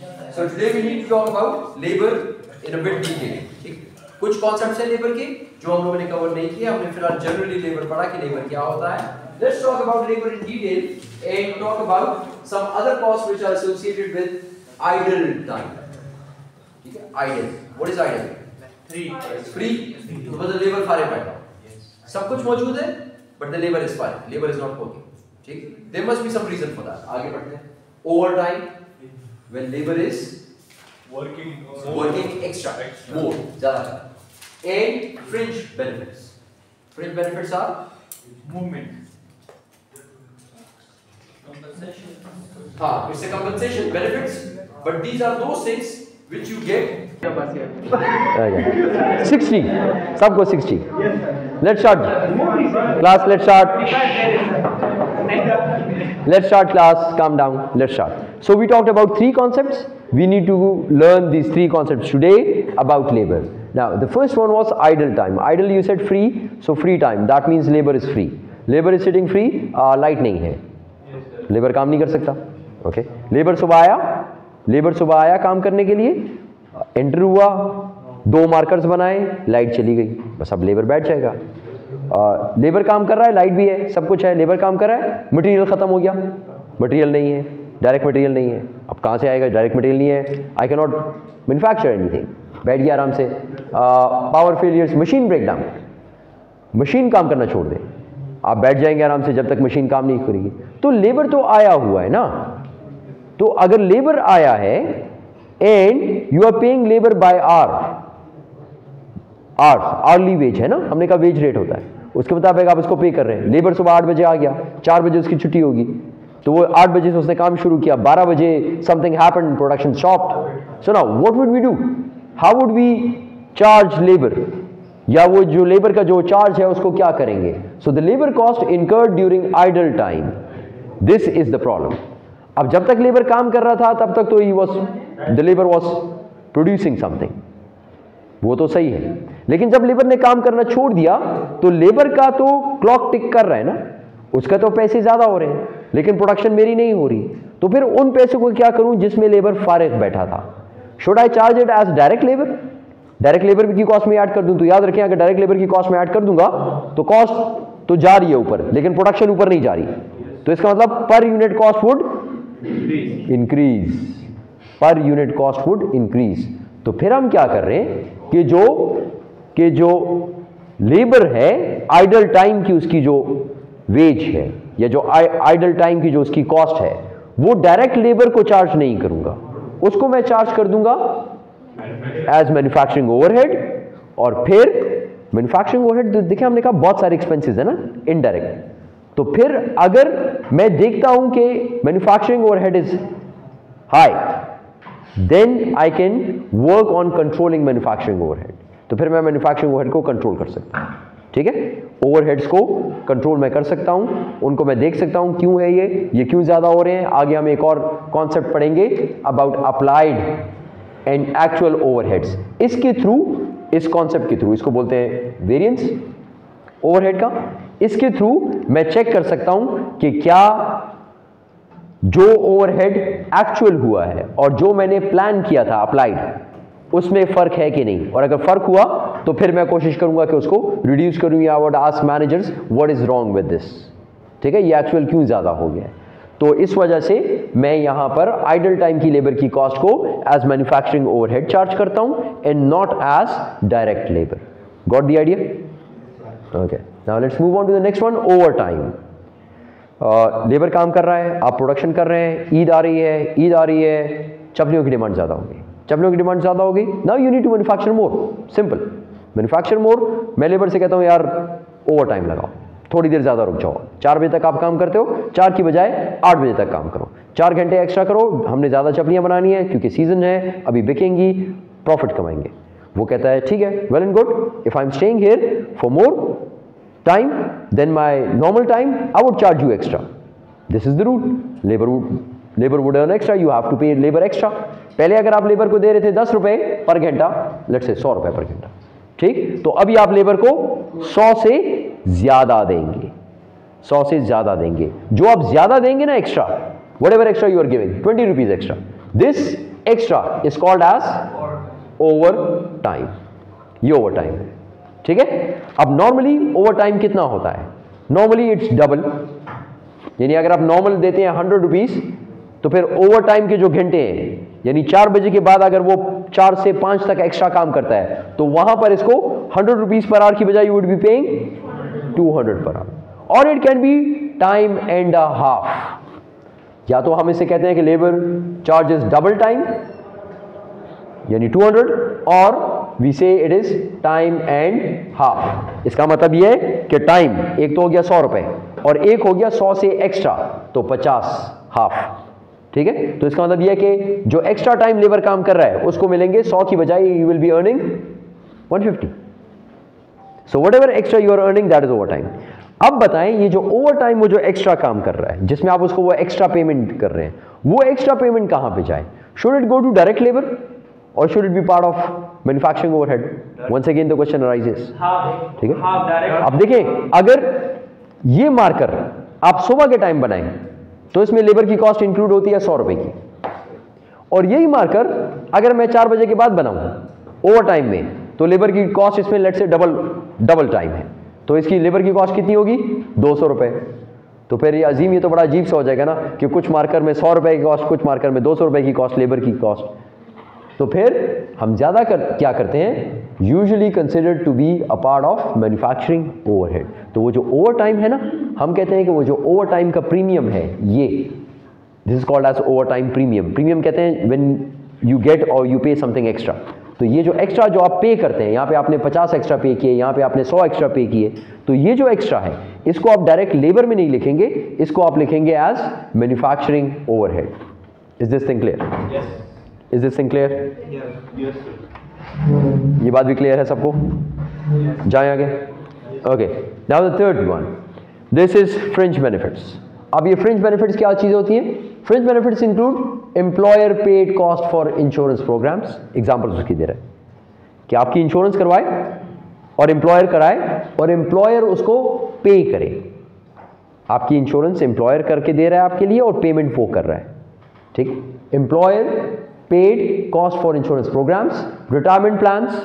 So today we need to talk about labor in a bit detail. ठीक, कुछ concepts हैं labour के जो हम लोगों ने कवर नहीं किए. हमने फिलहाल जनरली लेबर पढ़ा कि लेबर क्या होता है. Let's talk about labor in detail and talk about some other costs which are associated with idle time. ठीक है, idle. What is idle? Free. Because the labor फारिग बैठा. सब कुछ मौजूद है, but the labor is fine. Labor is not working. ठीक, there must be some reason for that. आगे बढ़ते हैं. Overtime, when labor is working extra, more, ज़्यादा. And fringe benefits. Fringe benefits are movement, compensation. It's a compensation benefits, but these are those things which you get. 60. सबको 60. Let's start. Class, let's start. Let's start class. Calm down. Let's start. So we talked about 3 concepts. We need to learn these 3 concepts today about labor. Now the first one was idle time. Idle you said free, so free time. That means labor is free. Labor is sitting free. Light नहीं है. Labor काम नहीं कर सकता. Okay. Labor सुबह आया काम करने के लिए. एंटर हुआ, 2 मार्कर्स बनाए, लाइट चली गई, बस अब लेबर बैठ जाएगा. लेबर काम कर रहा है, लाइट भी है, सब कुछ है, लेबर काम कर रहा है, मटेरियल ख़त्म हो गया, मटेरियल नहीं है, डायरेक्ट मटेरियल नहीं है. अब कहाँ से आएगा? डायरेक्ट मटेरियल नहीं है. I can not manufacture anything. बैठ गया आराम से. Power failures, machine breakdown, machine काम करना छोड़ दे, आप बैठ जाएंगे आराम से जब तक मशीन काम नहीं करेगी. तो लेबर तो आया हुआ है ना. तो अगर लेबर आया है and you are paying labor by hour, hourly wage है ना, हमने कहा वेज रेट होता है, उसके मुताबिक आप इसको पे कर रहे हैं. लेबर सुबह 8 बजे आ गया, 4 बजे उसकी छुट्टी होगी, तो वो 8 बजे से उसने काम शुरू किया, 12 बजे something happened, production stopped. So now what would we do? How would we charge labor? या वो जो लेबर का जो चार्ज है उसको क्या करेंगे? So the labor cost incurred during idle time. This is the problem. अब जब तक लेबर काम कर रहा था तब तक तो the labor was producing something, वो तो सही है. लेकिन जब लेबर ने काम करना छोड़ दिया तो लेबर का तो क्लॉक टिक कर रहा है ना, उसका तो पैसे ज़्यादा हो रहे हैं, लेकिन प्रोडक्शन मेरी नहीं हो रही. तो फिर उन पैसों को क्या करूं जिसमें लेबर फारिग बैठा था? Should I charge it as direct labour? Direct labour की कॉस्ट में ऐड कर दूं तो याद रखें, अगर डायरेक्ट लेबर की कॉस्ट में ऐड कर दूंगा तो कॉस्ट तो जा रही है ऊपर, लेकिन प्रोडक्शन ऊपर नहीं जा रही. तो इसका मतलब per unit cost would increase. Per unit cost would increase. तो फिर हम क्या कर रहे हैं कि जो लेबर है, आइडल टाइम की उसकी जो वेज है या जो आइडल टाइम की जो उसकी कॉस्ट है, वो डायरेक्ट लेबर को चार्ज नहीं करूंगा, उसको मैं चार्ज कर दूंगा एज मैन्युफैक्चरिंग ओवरहेड. और फिर मैन्युफैक्चरिंग ओवरहेड देखिए हमने कहा बहुत सारे एक्सपेंसेस है ना इनडायरेक्ट. तो फिर अगर मैं देखता हूं कि manufacturing overhead is high, then I can work on controlling manufacturing overhead. तो फिर मैं मैन्युफैक्चरिंग ओवरहेड को कंट्रोल कर सकता हूं. ठीक है, ओवरहेड्स को कंट्रोल मैं कर सकता हूं, उनको मैं देख सकता हूं क्यों है ये क्यों ज़्यादा हो रहे हैं. आगे हम एक और कॉन्सेप्ट पढ़ेंगे about applied and actual overheads. इसके थ्रू, इस कॉन्सेप्ट के थ्रू, इसको बोलते हैं वेरिएंस ओवरहेड का, इसके थ्रू मैं चेक कर सकता हूं कि क्या जो ओवरहेड एक्चुअल हुआ है और जो मैंने प्लान किया था अप्लाइड, उसमें फर्क है कि नहीं. और अगर फर्क हुआ तो फिर मैं कोशिश करूंगा कि उसको रिड्यूस करूं या would ask managers what is wrong with this. ठीक है, ये एक्चुअल क्यों ज़्यादा हो गया है. तो इस वजह से मैं यहां पर आइडल टाइम की लेबर की कॉस्ट को एज मैन्युफैक्चरिंग ओवरहेड चार्ज करता हूं and not as direct labour. Got the idea? Okay, now let's move on to the next one, over time. Labour काम कर रहा है, आप प्रोडक्शन कर रहे हैं, ईद आ रही है, चपलियों की डिमांड ज़्यादा हो गई. Now you need to manufacture more. Simple, manufacture more. मैं लेबर से कहता हूँ यार ओवर टाइम लगाओ, थोड़ी देर ज़्यादा रुक जाओ. 4 बजे तक आप काम करते हो, 4 की बजाय 8 बजे तक काम करो, 4 घंटे एक्स्ट्रा करो, हमने ज़्यादा चपलियाँ बनानी है क्योंकि सीजन है, अभी बिकेंगी, प्रॉफिट कमाएंगे. वो कहता है ठीक है, well and good. If I am staying here for more time then my normal time I would charge you extra. This is the rule. Labor would earn extra, you have to pay labor extra. पहले अगर आप labour को दे रहे थे 10 रुपए पर घंटा, let's say 100 रुपए पर घंटा, ठीक, तो अभी आप लेबर को 100 से ज्यादा देंगे, 100 से ज्यादा देंगे. जो आप ज्यादा देंगे ना extra, whatever extra you are giving, 20 rupees extra, this extra is called as over time, ये ओवर टाइम है, ठीक है। अब नॉर्मली ओवर टाइम कितना होता है? नॉर्मली इट्स डबल, यानी अगर आप नॉर्मल देते हैं 100 रुपीज, तो फिर ओवर टाइम के जो घंटे हैं, यानी 4 बजे के बाद अगर वो 4 से 5 तक एक्स्ट्रा काम करता है, तो वहां पर इसको 100 रुपीज पर आवर की बजाय you would be paying 200 per hour, और it can B time and a half. या तो हम इसे कहते हैं कि लेबर चार्जेस डबल टाइम यानी 200, और वी से it is time and half. इसका मतलब यह है कि टाइम एक तो हो गया 100 रुपए और एक हो गया 100 से एक्स्ट्रा, तो 50 हाफ, ठीक है। तो इसका मतलब यह है कि जो एक्स्ट्रा टाइम लेबर काम कर रहा है उसको मिलेंगे 100 की बजाय you will be earning 150। So whatever extra you are earning that is over time. अब बताएं, ये जो ओवर टाइम वो जो एक्स्ट्रा काम कर रहा है, जिसमें आप उसको वो एक्स्ट्रा पेमेंट कर रहे हैं, वो एक्स्ट्रा पेमेंट कहां पे जाए? Should it go to direct labour और should it be part of manufacturing overhead? Once again the question arises, ठीक है। अब देखें, अगर ये मार्कर आप सुबह के टाइम बनाएं तो इसमें लेबर की कॉस्ट इंक्लूड होती है 100 रुपए की, और यही मार्कर अगर मैं 4 बजे के बाद बनाऊं ओवर टाइम में, तो लेबर की कॉस्ट इसमें लेट से डबल टाइम है, तो इसकी लेबर की कॉस्ट कितनी होगी? 200 रुपए। तो फिर ये अजीम, ये तो बड़ा अजीब सा हो जाएगा ना कि कुछ मार्कर में 100 रुपए की कॉस्ट, कुछ मार्कर में 200 रुपए की कॉस्ट, लेबर की कॉस्ट। तो फिर हम ज्यादा क्या करते हैं? Usually considered to be a part of manufacturing overhead. तो वो जो ओवर टाइम है ना, हम कहते हैं कि वो जो ओवर टाइम का प्रीमियम है, ये this is called as over time premium. Premium कहते हैं व्हेन यू गेट और यू पे समथिंग एक्स्ट्रा। तो ये जो एक्स्ट्रा जो आप पे करते हैं, यहाँ पे आपने 50 एक्स्ट्रा पे किए, यहाँ पे आपने 100 एक्स्ट्रा पे किए, तो ये जो एक्स्ट्रा है इसको आप डायरेक्ट लेबर में नहीं लिखेंगे, इसको आप लिखेंगे as manufacturing overhead. Is this thing clear? Is this thing clear? ये बात भी क्लियर है सबको? जाए आगे। Okay, now the third one, this is fringe benefits. अब ये फ्रिंज बेनिफिट्स क्या चीज होती है? Fringe benefits include employer paid cost for insurance programs. Examples उसकी दे रहे हैं कि आपकी इंश्योरेंस करवाए और एम्प्लॉयर कराए और एम्प्लॉयर उसको पे करे। आपकी इंश्योरेंस एम्प्लॉयर करके दे रहा है आपके लिए और पेमेंट वो कर रहा है, ठीक। Employer paid cost for insurance programs. Retirement plans,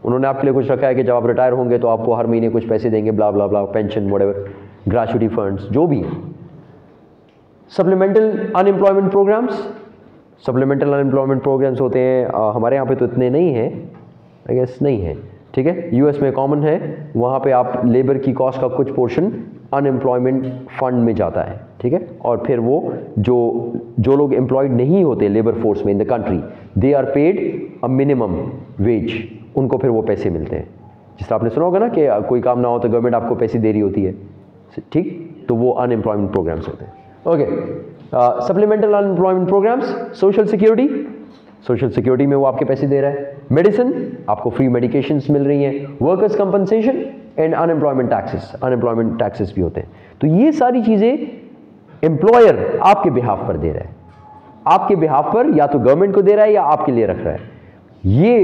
उन्होंने आपके लिए कुछ रखा है कि जब आप रिटायर होंगे तो आपको हर महीने कुछ पैसे देंगे, blah blah blah, pension, whatever, gratuity funds, जो भी। Supplemental unemployment programs. Supplemental unemployment programs होते हैं, हमारे यहाँ पे तो इतने नहीं हैं, आई गेस नहीं है, ठीक है। यूएस में कॉमन है, वहाँ पे आप लेबर की कॉस्ट का कुछ पोर्शन अनएम्प्लॉयमेंट फंड में जाता है, ठीक है। और फिर वो जो लोग एम्प्लॉयड नहीं होते लेबर फोर्स में in the country, they are paid a minimum wage, उनको फिर वो पैसे मिलते हैं। जिस तरह आपने सुना होगा ना कि कोई काम ना हो तो गवर्नमेंट आपको पैसे दे रही होती है, ठीक, तो वो अनएम्प्लॉयमेंट प्रोग्राम्स होते हैं। Okay, supplemental unemployment programs. Social security, social security में वो आपके पैसे दे रहा है। मेडिसिन, आपको फ्री मेडिकेशंस मिल रही हैं। Workers compensation and unemployment taxes, unemployment taxes भी होते हैं। तो ये सारी चीजें एम्प्लॉयर आपके बिहाफ पर दे रहा है, आपके बिहाफ पर या तो गवर्नमेंट को दे रहा है या आपके लिए रख रहा है। ये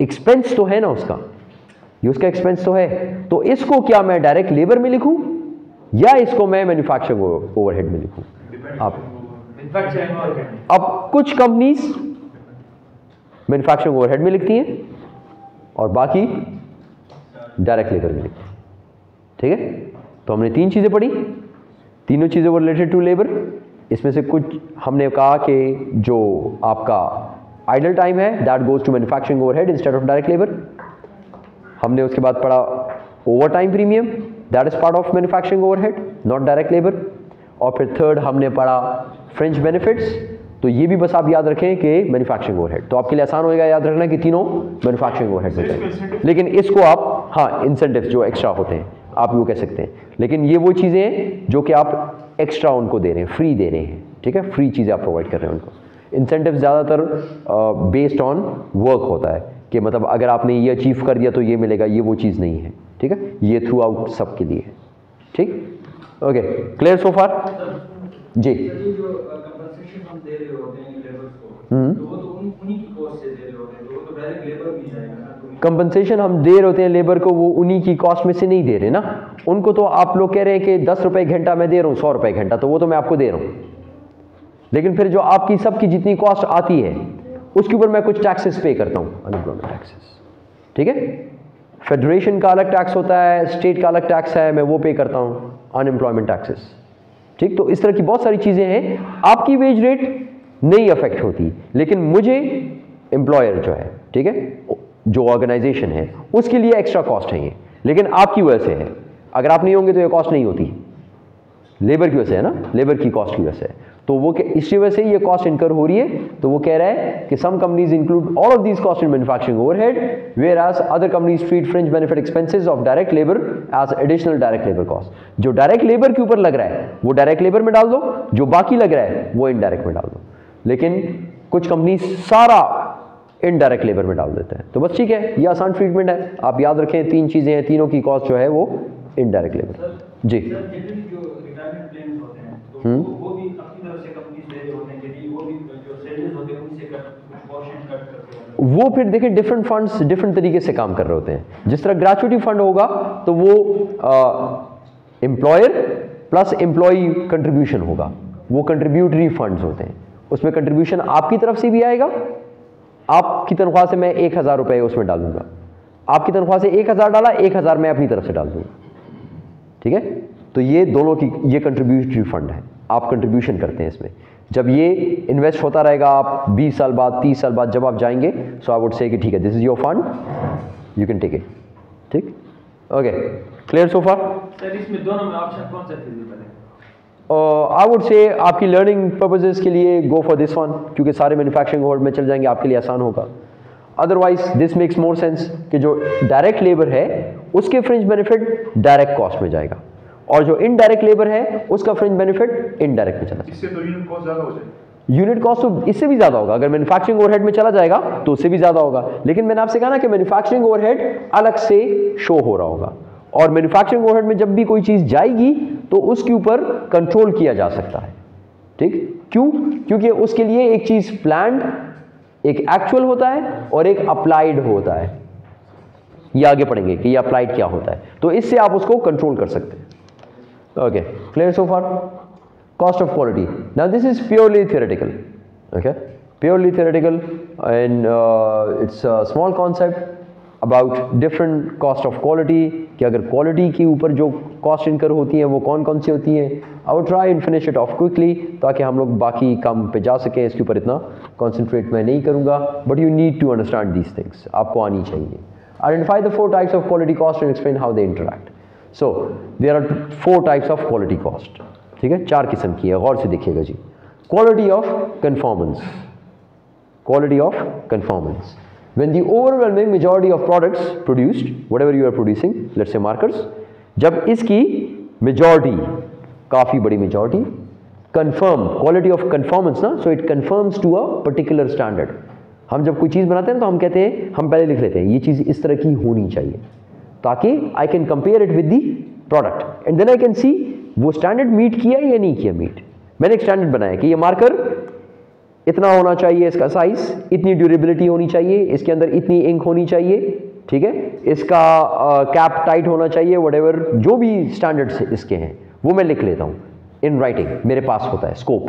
एक्सपेंस तो है ना उसका, ये उसका एक्सपेंस तो है। तो इसको क्या मैं डायरेक्ट लेबर में लिखूं या इसको मैं मैन्युफैक्चरिंग ओवरहेड में लिखूं? आप अब कुछ कंपनीज मैन्युफैक्चरिंग ओवरहेड में लिखती हैं और बाकी डायरेक्ट लेबर में लिखती हैं, ठीक है। तो हमने 3 चीजें पढ़ी, तीनों चीजें वो रिलेटेड टू लेबर। इसमें से कुछ हमने कहा कि जो आपका आइडल टाइम है that goes to manufacturing overhead instead of direct labour. हमने उसके बाद पढ़ा over time premium, that is part of manufacturing overhead, not direct labour. और फिर थर्ड हमने पढ़ा फ्रिंज बेनिफिट्स। तो ये भी बस आप याद रखें कि मैन्युफैक्चरिंग ओवरहेड, तो आपके लिए आसान होगा याद रखना कि तीनों मैन्युफैक्चरिंग ओवरहेड में जाएंगे। लेकिन इसको आप, हाँ, इंसेंटिव्स जो एक्स्ट्रा होते हैं आप वो कह सकते हैं, लेकिन ये वो चीज़ें हैं जो कि आप एक्स्ट्रा उनको दे रहे हैं, फ्री दे रहे हैं, ठीक है, फ्री चीज़ें आप प्रोवाइड कर रहे हैं उनको। इंसेंटिव ज़्यादातर बेस्ड ऑन वर्क होता है कि मतलब अगर आपने ये अचीव कर दिया तो ये मिलेगा, ये वो चीज़ नहीं है, ठीक है। ये थ्रू आउट सबके लिए है, ठीक। ओके, क्लियर सो फार? जी, दे रहे होते हैं लेबर्स को, तो वो तो उन्हीं की कॉस्ट से दे रहे होते हैं, तो वो तो डायरेक्ट लेबर भी जाएगा ना। कंपनसेशन हम दे रहे होते हैं लेबर को, वो उन्हीं की कॉस्ट में से नहीं दे रहे ना। उनको तो आप लोग कह रहे हैं कि 10 रुपए घंटा मैं दे रहा हूँ, 100 रुपए घंटा, तो वो तो मैं आपको दे रहा हूँ। लेकिन फिर जो आपकी सबकी जितनी कॉस्ट आती है उसके ऊपर मैं कुछ टैक्सेस पे करता हूँ, अनएम्प्लॉयमेंट टैक्सेस, ठीक है। फेडरेशन का अलग टैक्स होता है, स्टेट का अलग टैक्स है, मैं वो पे करता हूँ, अनएम्प्लॉयमेंट टैक्सेस, ठीक। तो इस तरह की बहुत सारी चीज़ें हैं। आपकी वेज रेट नहीं अफेक्ट होती, लेकिन मुझे एम्प्लॉयर जो है, ठीक है, जो ऑर्गेनाइजेशन है, उसके लिए एक्स्ट्रा कॉस्ट है ये, लेकिन आपकी वजह से है। अगर आप नहीं होंगे तो ये कॉस्ट नहीं होती, लेबर की वजह से है ना, लेबर की कॉस्ट की वजह से। तो वो इसी वजह से ये कॉस्ट इनकर हो रही है। तो वो कह रहा है कि some companies include all of these cost in manufacturing overhead, whereas other companies treat fringe benefit expenses of direct labour as additional direct labour cost. जो डायरेक्ट लेबर के ऊपर लग रहा है वो डायरेक्ट लेबर में डाल दो, जो बाकी लग रहा है वो इनडायरेक्ट में डाल दो। लेकिन कुछ कंपनी सारा इनडायरेक्ट लेबर में डाल देते हैं। तो बस ठीक है, ये आसान ट्रीटमेंट है। आप याद रखें 3 चीज़ें हैं, तीनों की कॉस्ट जो है वो इनडायरेक्ट लेबर। जी जो रिटायरमेंट प्लान्स होते हैं तो वो भी अपनी तरफ से कंपनीज दे रहे होते हैं कि वो भी जो सैलरीज होते हैं उनसे पोर्शन कट करते हैं। वो फिर देखिए डिफरेंट फंड्स डिफरेंट तरीके से काम कर रहे होते हैं। जिस तरह ग्रेचुइटी फंड होगा तो वो एम्प्लॉयर प्लस एम्प्लॉई कंट्रीब्यूशन होगा, वो कंट्रीब्यूटरी फंड्स होते हैं। उसमें कंट्रीब्यूशन आपकी तरफ से भी आएगा, आपकी तनख्वाह से मैं 1000 रुपये उसमें डालूंगा, आपकी तनख्वाह से 1000 डाला, 1000 मैं अपनी तरफ से डाल दूंगा, ठीक है। तो ये दोनों की ये कंट्रीब्यूटरी फंड है, आप कंट्रीब्यूशन करते हैं इसमें। जब ये इन्वेस्ट होता रहेगा, आप 20 साल बाद 30 साल बाद जब आप जाएंगे, सो आई वुड से कि ठीक है this is your fund, you can take it, ठीक। Okay, clear so far? Sir इसमें दोनों में ऑप्शन कौन सा थे पहले? आई वुड से आपकी लर्निंग पर्पजेज़ के लिए गो फॉर दिस वन, क्योंकि सारे मैन्युफैक्चरिंग ओवरहेड में चल जाएंगे, आपके लिए आसान होगा। Otherwise this makes more sense कि जो डायरेक्ट लेबर है उसके फ्रिंज बेनिफिट डायरेक्ट कॉस्ट में जाएगा, और जो इनडायरेक्ट लेबर है उसका फ्रिंज बेनिफिट इनडायरेक्ट में चला जाएगा। इससे तो यूनिट कॉस्ट ज़्यादा हो जाए। यूनिट कॉस्ट तो इससे भी ज़्यादा होगा, अगर मैन्युफैक्चरिंग ओवरहेड में चला जाएगा तो उससे भी ज़्यादा होगा। लेकिन मैंने आपसे कहा ना कि मैन्युफैक्चरिंग ओवरहेड अलग से शो हो रहा होगा, और मैन्युफैक्चरिंग ओवरहेड में जब भी कोई चीज़ जाएगी तो उसके ऊपर कंट्रोल किया जा सकता है, ठीक। क्यों? क्योंकि उसके लिए एक चीज़ प्लान्ड, एक एक्चुअल होता है और एक अप्लाइड होता है। ये आगे पढ़ेंगे कि ये अप्लाइड क्या होता है, तो इससे आप उसको कंट्रोल कर सकते हैं। Okay, clear so far? Cost of quality, now this is purely theoretical, okay, purely theoretical, and it's a small concept about different cost of quality, कि अगर क्वालिटी के ऊपर जो कॉस्ट इनकर होती हैं वो कौन कौन सी होती हैं। I would try and finish it of quickly, ताकि हम लोग बाकी काम पे जा सकें। इसके ऊपर इतना कॉन्सेंट्रेट मैं नहीं करूँगा, but you need to understand these things, आपको आनी चाहिए। Identify the 4 types of quality cost and explain how they interact. So there are 4 types of quality cost, ठीक है, 4 किस्म की है, गौर से देखिएगा जी। Quality of conformance, quality of conformance, when the overwhelming majority of products produced, whatever you are producing, let's say markers, जब इसकी majority, काफ़ी बड़ी majority, confirm, quality of conformance ना, so it conforms to a particular standard। हम जब कोई चीज़ बनाते हैं तो हम कहते हैं, हम पहले लिख लेते हैं ये चीज़ इस तरह की होनी चाहिए, ताकि I can compare it with the product and then I can see वो standard meet किया या नहीं किया meet। मैंने एक standard बनाया कि ये marker इतना होना चाहिए, इसका साइज, इतनी ड्यूरेबिलिटी होनी चाहिए, इसके अंदर इतनी इंक होनी चाहिए, ठीक है, इसका कैप टाइट होना चाहिए, व्हाटएवर जो भी स्टैंडर्ड्स इसके हैं वो मैं लिख लेता हूँ इन राइटिंग, मेरे पास होता है स्कोप,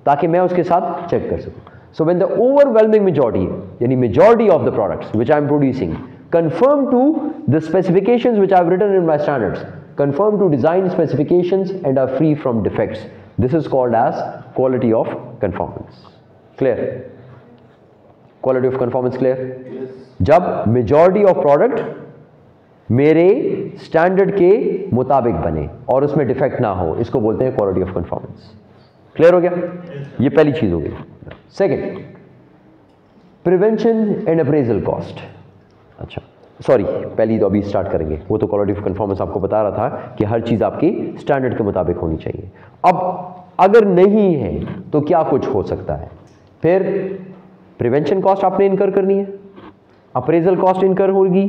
ताकि मैं उसके साथ चेक कर सकूँ। So when the overwhelming majority, यानी majority of the products which I am producing conform to the specifications which I have written in my standards, conform to design specifications and are free from defects, this is called as quality of conformance. Clear? Quality of conformance clear? जब majority of product मेरे standard के मुताबिक बने और उसमें defect ना हो, इसको बोलते हैं क्वालिटी ऑफ कंफॉर्मेंस। क्लियर हो गया? ये पहली चीज हो गई। Second, prevention and appraisal cost. अच्छा सॉरी, पहली तो अभी स्टार्ट करेंगे, वो तो क्वालिटी ऑफ कंफॉर्मेंस आपको बता रहा था कि हर चीज आपकी स्टैंडर्ड के मुताबिक होनी चाहिए। अब अगर नहीं है तो क्या कुछ हो सकता है? फिर प्रिवेंशन कॉस्ट आपने इनकर करनी है, अप्रेजल कॉस्ट इनकर होगी,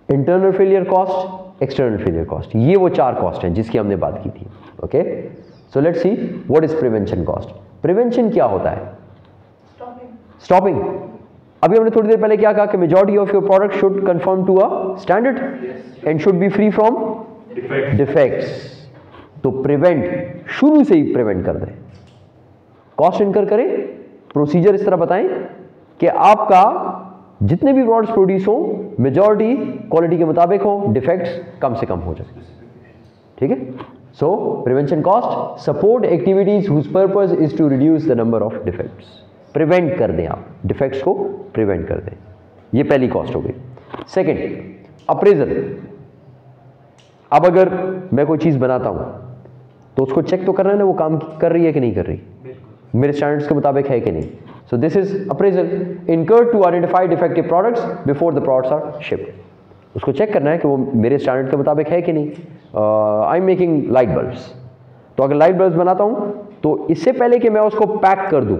internal failure cost, external failure cost, ये वो 4 कॉस्ट हैं जिसकी हमने बात की थी। Okay, so let's see what is prevention cost. Prevention क्या होता है? स्टॉपिंग। अभी हमने थोड़ी देर पहले क्या कहा कि majority of your product should conform to a standard and should be free from defects. तो प्रिवेंट, शुरू से ही प्रिवेंट कर दें, कॉस्ट इनकर करें प्रोसीजर इस तरह बताएं कि आपका जितने भी प्रोडक्ट्स प्रोड्यूस हो मेजॉरिटी क्वालिटी के मुताबिक हो, डिफेक्ट्स कम से कम हो जाए। ठीक है, so prevention cost support activities whose purpose is to reduce the number of defects. Prevent कर दें आप, डिफेक्ट्स को प्रिवेंट कर दें, ये पहली कॉस्ट हो गई। Second, appraisal. अब अगर मैं कोई चीज़ बनाता हूं तो उसको चेक तो करना है ना वो काम कर रही है कि नहीं कर रही, मेरे स्टैंडर्ड्स के मुताबिक है कि नहीं। So this is appraisal incurred to identify defective products before the products are shipped. उसको चेक करना है कि वो मेरे स्टैंडर्ड के मुताबिक है कि नहीं। I am making light bulbs, तो अगर लाइट बल्ब्स बनाता हूं तो इससे पहले कि मैं उसको पैक कर दूं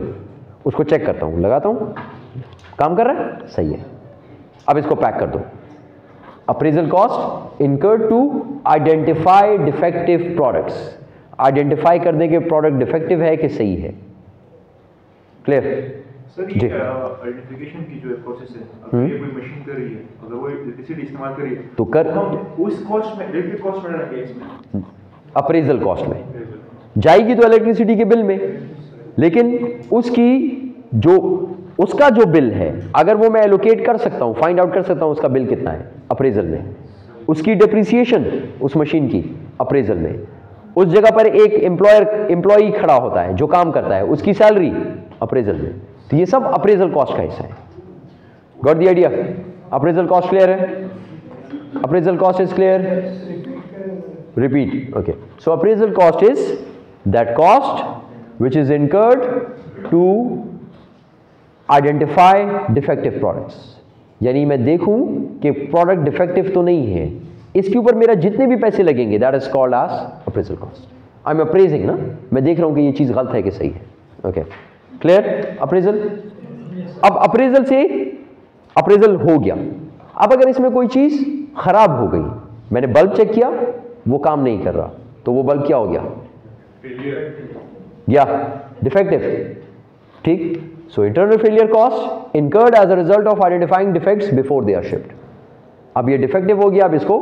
उसको चेक करता हूं, लगाता हूं, काम कर रहा है, सही है, अब इसको पैक कर दो। Appraisal cost incurred to identify defective products, identify करने के प्रोडक्ट डिफेक्टिव है कि सही है। क्लियर सर, ये आइडेंटिफिकेशन की जो प्रोसेस है, अगर ये कोई मशीन कर रही है, अगर वो इलेक्ट्रिसिटी इस्तेमाल कर रही है तो कर हम उस कॉस्ट में इलेक्ट्रिक कॉस्ट में रहेंगे, इसमें अप्रेजल कॉस्ट में जाएगी तो इलेक्ट्रिसिटी के बिल में, लेकिन उसका जो बिल है अगर वो मैं एलोकेट कर सकता हूं, फाइंड आउट कर सकता हूं उसका बिल कितना है अप्रेजल में, उसकी डेप्रिसिएशन उस मशीन की अप्रेजल में, उस जगह पर एक एम्प्लॉय खड़ा होता है जो काम करता है, उसकी सैलरी अप्रेजल में, तो ये सब अप्रेजल कॉस्ट का हिस्सा है। Got the idea? Appraisal cost clear है? Appraisal cost is clear? Repeat, okay. So appraisal cost is that cost which is incurred to identify defective products, यानी मैं देखूं कि प्रोडक्ट डिफेक्टिव तो नहीं है, इसके ऊपर मेरा जितने भी पैसे लगेंगे, that is called as appraisal cost. I am appraising ना, मैं देख रहा हूं कि ये चीज गलत है कि सही है। Okay, clear? अप्रेजल। अब अप्रेजल से अप्रेजल हो गया, अब अगर इसमें कोई चीज खराब हो गई, मैंने बल्ब चेक किया वो काम नहीं कर रहा, तो वो बल्ब क्या हो गया? या डिफेक्टिव। ठीक, so internal failure cost incurred as a result of identifying defects before they are shipped. अब ये डिफेक्टिव हो गया, अब इसको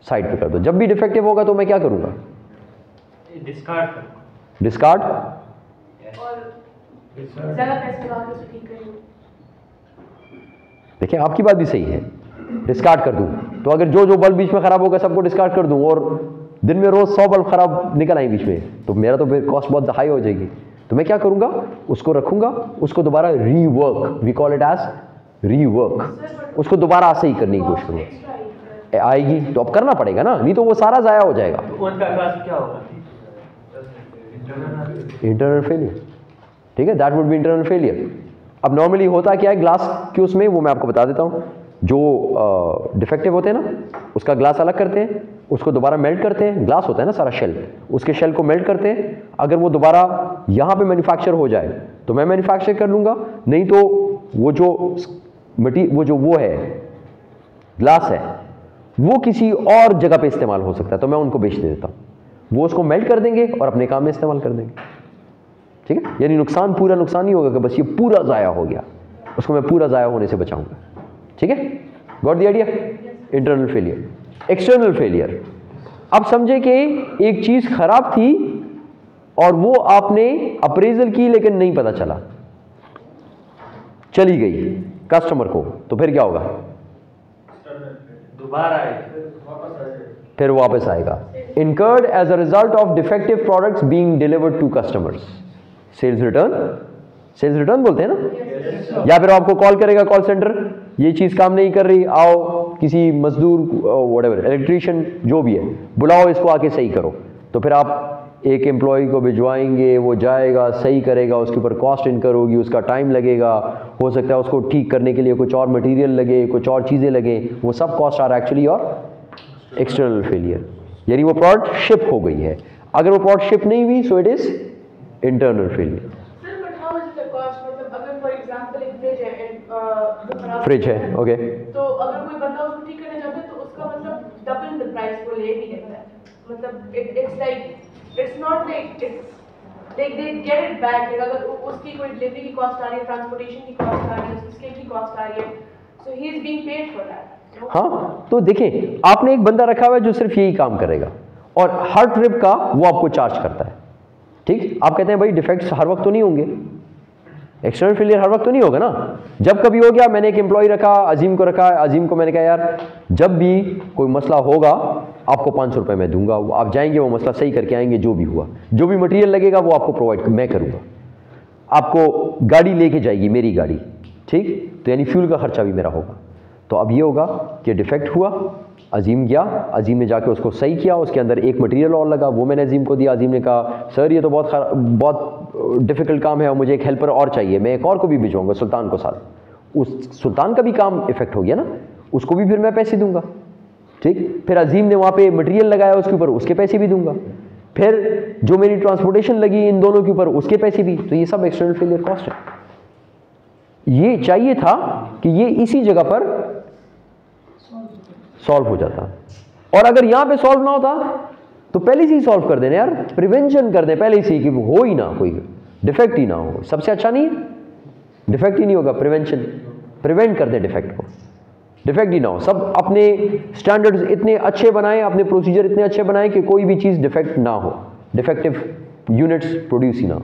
साइड पे कर दो। जब भी डिफेक्टिव होगा तो मैं क्या करूंगा? डिस्कार्ड। देखिए आपकी बात भी सही है, डिस्कार्ड कर दूं तो अगर जो जो बल्ब बीच में खराब होगा सबको डिस्कार्ड कर दूं और दिन में रोज 100 बल्ब खराब निकल आए बीच में, तो मेरा तो फिर कॉस्ट बहुत हाई हो जाएगी। तो मैं क्या करूंगा? उसको रखूंगा, उसको दोबारा rework, we call it as rework, उसको दोबारा सही करने की कोशिश करूंगा। आएगी तो अब करना पड़ेगा ना, नहीं तो वो सारा जाया हो जाएगा। क्या होगा? Internal failure. ठीक है, that would be internal failure. अब नॉर्मली होता क्या है ग्लास के उसमें, वो मैं आपको बता देता हूं। जो डिफेक्टिव होते हैं ना, उसका ग्लास अलग करते हैं, उसको दोबारा मेल्ट करते हैं, ग्लास होता है ना सारा शेल, उसके शेल को मेल्ट करते हैं। अगर वो दोबारा यहाँ पे मैन्युफैक्चर हो जाए तो मैं मैन्युफैक्चर कर लूँगा, नहीं तो वो है ग्लास है वो किसी और जगह पे इस्तेमाल हो सकता है, तो मैं उनको बेच देता हूँ, वो उसको मेल्ट कर देंगे और अपने काम में इस्तेमाल कर देंगे। ठीक है, यानी पूरा नुकसान नहीं होगा कि बस ये पूरा ज़ाया हो गया, उसको मैं पूरा ज़ाया होने से बचाऊंगा। ठीक है, got the idea? Internal failure. External failure, अब समझे कि एक चीज खराब थी और वो आपने अप्रेजल की लेकिन नहीं पता चला, चली गई कस्टमर को, तो फिर क्या होगा? दोबारा फिर वापस आएगा। Incurred as a result of defective products being delivered to customers, sales return. Sales return बोलते हैं ना। या फिर आपको कॉल करेगा कॉल सेंटर, ये चीज काम नहीं कर रही, आओ किसी मजदूर व्हाटएवर इलेक्ट्रीशियन जो भी है बुलाओ, इसको आके सही करो। तो फिर आप एक एम्प्लॉय को भिजवाएंगे, वो जाएगा सही करेगा, उसके ऊपर कॉस्ट इनकर होगी, उसका टाइम लगेगा, हो सकता है उसको ठीक करने के लिए कुछ और मटेरियल लगे, कुछ और चीज़ें लगे, वो सब कॉस्ट आर एक्चुअली और एक्सटर्नल फेलियर, यानी वो प्रोडक्ट शिप हो गई है। अगर वो प्रोडक्ट शिप नहीं हुई so it is internal failure. Fridge है, ओके, तो अगर कोई बंदा उसको ठीक करने जाता है तो उसका मतलब डबल द प्राइस वो ले भी लेता है, मतलब it's like it's not like it's like they get it back. अगर उसकी कोई डिलीवरी की कॉस्ट आ रही है, ट्रांसपोर्टेशन की कॉस्ट आ रही है, उसके की कॉस्ट आ रही है, so he is being paid for that. हाँ, तो देखिए आपने एक बंदा रखा हुआ है जो सिर्फ यही काम करेगा और हर ट्रिप का वो आपको चार्ज करता है। ठीक, आप कहते हैं भाई डिफेक्ट्स हर वक्त तो नहीं होंगे, एक्सटर्नल फेलियर हर वक्त तो नहीं होगा ना। जब कभी हो गया, मैंने एक एम्प्लॉय रखा, अजीम को रखा, अजीम को मैंने कहा यार जब भी कोई मसला होगा आपको 500 रुपये मैं दूंगा, आप जाएंगे वो मसला सही करके आएंगे, जो भी हुआ, जो भी मटेरियल लगेगा वो आपको प्रोवाइड मैं करूँगा, आपको गाड़ी लेके जाएगी मेरी गाड़ी, ठीक, तो यानी फ्यूल का खर्चा भी मेरा होगा। तो अब ये होगा कि डिफेक्ट हुआ, अजीम गया, अजीम ने जाके उसको सही किया, उसके अंदर एक मटेरियल और लगा, वो मैंने अजीम को दिया, अजीम ने कहा सर ये तो बहुत डिफ़िकल्ट काम है और मुझे एक हेल्पर और चाहिए, मैं एक और को भी भिजवाऊंगा सुल्तान को साथ, उस सुल्तान का भी काम इफेक्ट हो गया ना, उसको भी फिर मैं पैसे दूंगा, ठीक। फिर अजीम ने वहाँ पे मटेरियल लगाया उसके ऊपर, उसके पैसे भी दूंगा, फिर जो मेरी ट्रांसपोर्टेशन लगी इन दोनों के ऊपर उसके पैसे भी, तो ये सब एक्सटर्नल फेलियर कॉस्ट है। ये चाहिए था कि ये इसी जगह पर सॉल्व हो जाता, और अगर यहां पे सॉल्व ना होता तो पहले से ही सॉल्व कर देना यार, प्रिवेंशन कर दे पहले से ही कि हो ही ना, कोई डिफेक्ट ही ना हो, सबसे अच्छा नहीं है, डिफेक्ट ही नहीं होगा, प्रिवेंशन, प्रिवेंट कर दे डिफेक्ट को, डिफेक्ट ही ना हो, सब अपने स्टैंडर्ड्स इतने अच्छे बनाएं, अपने प्रोसीजर इतने अच्छे बनाएं कि कोई भी चीज डिफेक्ट ना हो, डिफेक्टिव यूनिट्स प्रोड्यूस ही ना हो।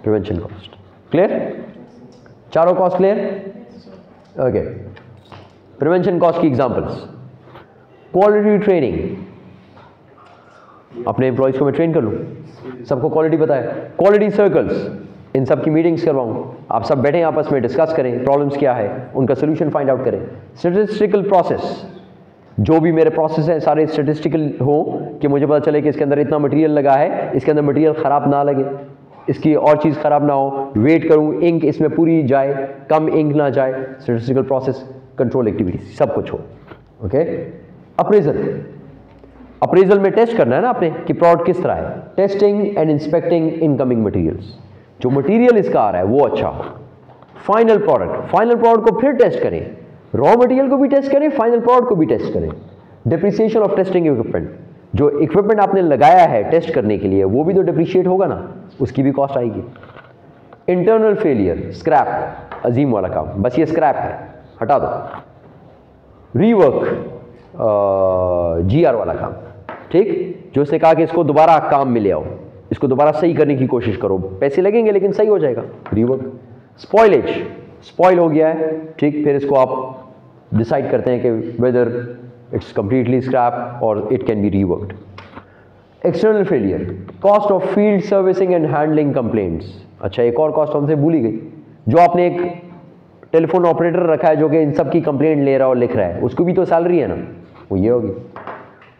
प्रिवेंशन कॉस्ट क्लियर, चारों cost clear, okay. Prevention cost की एग्जांपल्स, क्वालिटी ट्रेनिंग, अपने एम्प्लॉयज को मैं ट्रेन कर लूँ, सबको क्वालिटी बताए, क्वालिटी सर्कल्स, इन सब की मीटिंग्स करवाऊँ, आप सब बैठें आपस में डिस्कस करें, प्रॉब्लम्स क्या है उनका सोल्यूशन फाइंड आउट करें। स्टैटिस्टिकल प्रोसेस, जो भी मेरे प्रोसेस हैं सारे स्टैटिस्टिकल हो, कि मुझे पता चले कि इसके अंदर इतना मटेरियल लगा है, इसके अंदर मटेरियल ख़राब ना लगे, इसकी और चीज़ ख़राब ना हो, वेट करूँ इंक इसमें पूरी जाए, कम इंक ना जाए, स्टैटिस्टिकल प्रोसेस, कंट्रोल एक्टिविटीज सब कुछ हो, ओके। अप्रेजल, अप्रेजल में टेस्ट करना है ना आपने कि प्रोडक्ट किस तरह है, testing and inspecting incoming materials, जो मटेरियल इसका आ रहा है वो अच्छा हो। फाइनल प्रोडक्ट, फाइनल प्रोडक्ट को फिर टेस्ट करें, रॉ मटेरियल को भी टेस्ट करें, फाइनल प्रोडक्ट को भी टेस्ट करें। डिप्रिसिएशन ऑफ टेस्टिंग इक्विपमेंट, जो इक्विपमेंट आपने लगाया है टेस्ट करने के लिए वो भी तो डिप्रिशिएट होगा ना, उसकी भी कॉस्ट आएगी। इंटरनल फेलियर, स्क्रैप, अजीम वाला काम, बस ये स्क्रैप है हटा दो। रीवर्क, जीआर वाला काम, ठीक, जो उसने कहा कि इसको दोबारा काम में ले आओ, इसको दोबारा सही करने की कोशिश करो, पैसे लगेंगे लेकिन सही हो जाएगा, रीवर्क। स्पॉइलेज, स्पॉइल हो गया है, ठीक, फिर इसको आप डिसाइड करते हैं कि वेदर इट्स कंप्लीटली स्क्रैप और it can be reworked. External failure, cost of field servicing and handling complaints, अच्छा एक और कॉस्ट हमसे भूली गई, जो आपने एक टेलीफोन ऑपरेटर रखा है जो कि इन सब की कंप्लेंट ले रहा है और लिख रहा है, उसको भी तो सैलरी है ना, वो ये होगी।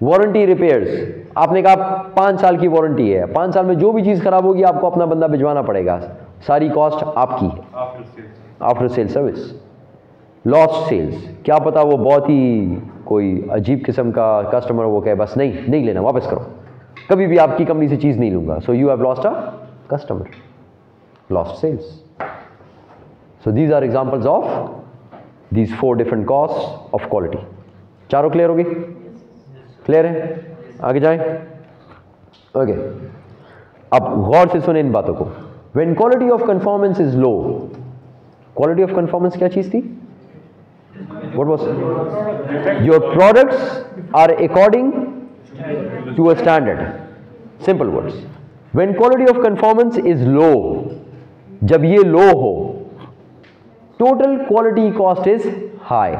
वारंटी रिपेयर्स, आपने कहा 5 साल की वारंटी है, 5 साल में जो भी चीज़ खराब होगी आपको अपना बंदा भिजवाना पड़ेगा, सारी कॉस्ट आपकी है, after sale service. Lost sales, क्या पता वो बहुत ही कोई अजीब किस्म का कस्टमर वो कहे बस नहीं लेना, वापस करो, कभी भी आपकी कंपनी से चीज़ नहीं लूँगा, so you have lost a customer, lost sales. So these are examples of these 4 different costs of quality. चारों क्लियर होगी? क्लियर है? आगे जाएं? ओके, अब गौर से सुने इन बातों को। When quality of conformance is low, quality of conformance क्या चीज थी? What was it? Your products are according to a standard. Simple words. When quality of conformance is low, जब ये low हो, total quality cost is high.